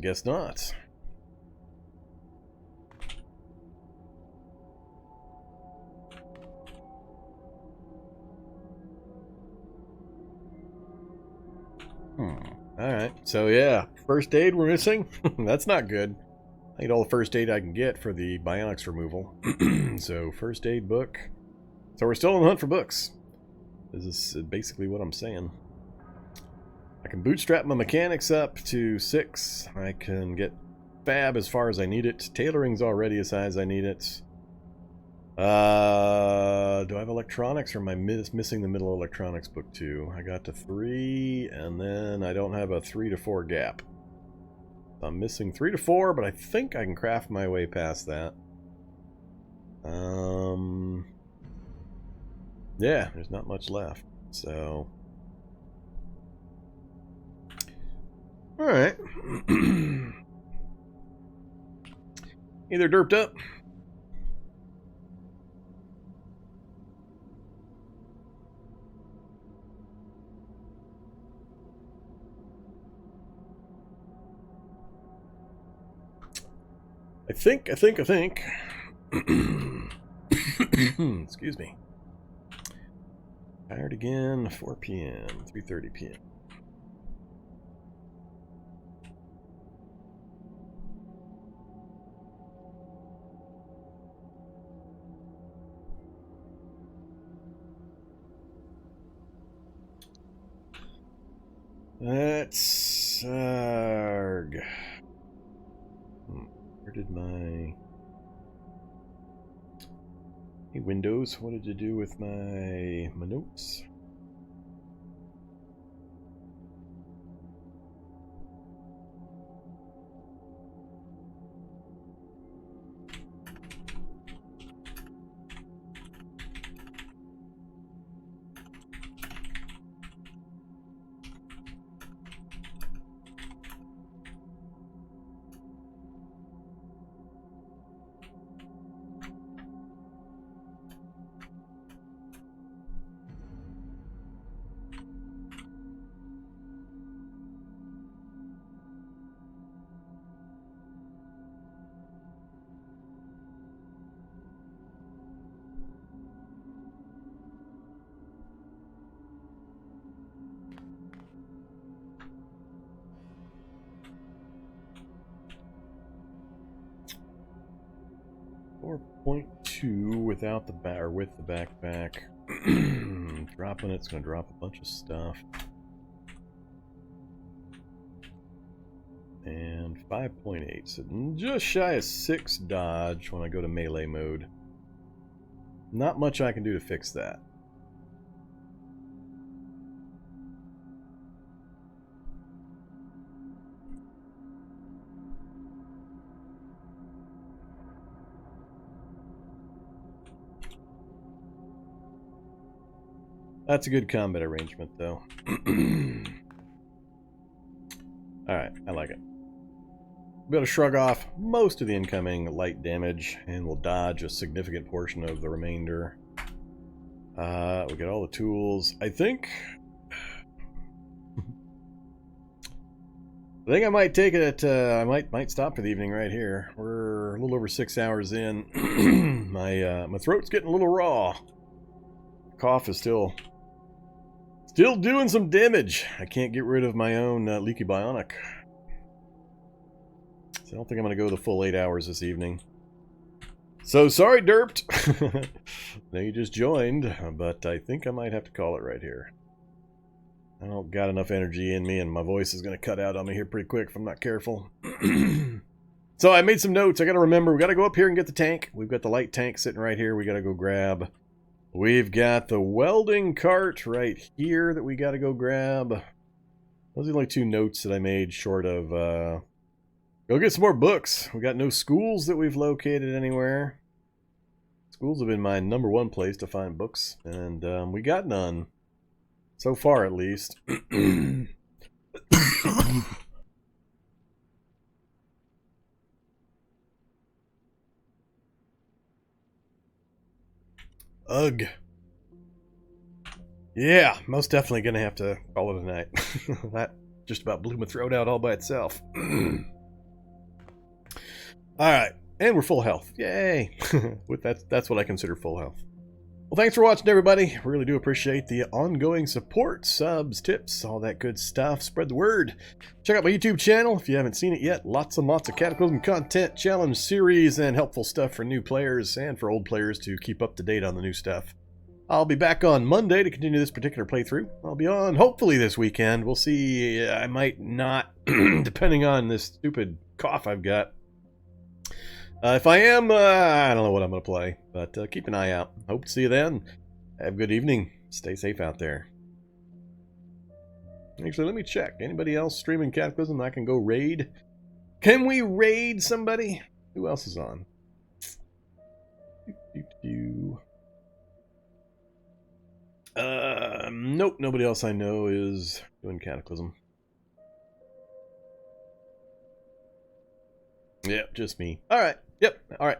Guess not. Alright, so yeah, first aid we're missing. That's not good. I need all the first aid I can get for the bionics removal. So, first aid book. So we're still on the hunt for books. This is basically what I'm saying. I can bootstrap my mechanics up to 6. I can get fab as far as I need it. Tailoring's already as high as I need it. Do I have electronics, or am I missing the middle electronics book too? I got to 3, and then I don't have a 3 to 4 gap. I'm missing 3 to 4, but I think I can craft my way past that. Yeah, there's not much left, so... Alright. Either derped up. I think. Excuse me. Tired again, 4 p.m., 3:30 p.m. That's Where did my... Hey, Windows, what did you do with my notes? 4.2 without the or with the backpack. Dropping it's going to drop a bunch of stuff. And 5.8, so just shy of 6 dodge when I go to melee mode. Not much I can do to fix that. That's a good combat arrangement, though. Alright, I like it. We'll be able to shrug off most of the incoming light damage, and we'll dodge a significant portion of the remainder. We get all the tools. I think I might take it. I might stop for the evening right here. We're a little over 6 hours in. My throat's getting a little raw. Cough is still doing some damage. I can't get rid of my own leaky bionic. So I don't think I'm going to go the full 8 hours this evening. So sorry, derped. Now you just joined, but I think I might have to call it right here. I don't got enough energy in me, and my voice is going to cut out on me here pretty quick if I'm not careful. So I made some notes. I got to remember, we got to go up here and get the tank. We've got the light tank sitting right here. We got to go grab. We've got the welding cart right here that we got to go grab. Those are the only 2 notes that I made short of go get some more books. We got no schools that we've located anywhere. Schools have been my #1 place to find books, and we got none. So far, at least. Ugh. Yeah, most definitely gonna have to call it a night. That just about blew my throat out all by itself. Alright, and we're full health. Yay! That's what I consider full health. Well, thanks for watching, everybody. Really do appreciate the ongoing support, subs, tips, all that good stuff. Spread the word. Check out my YouTube channel if you haven't seen it yet. Lots and lots of Cataclysm content, challenge series, and helpful stuff for new players and for old players to keep up to date on the new stuff. I'll be back on Monday to continue this particular playthrough. I'll be on hopefully this weekend. We'll see. I might not, depending on this stupid cough I've got. If I am, I don't know what I'm going to play, but keep an eye out. Hope to see you then. Have a good evening. Stay safe out there. Actually, let me check. Anybody else streaming Cataclysm I can go raid? Can we raid somebody? Who else is on? Nope, nobody else I know is doing Cataclysm. Yep, just me. Alright, yep, alright.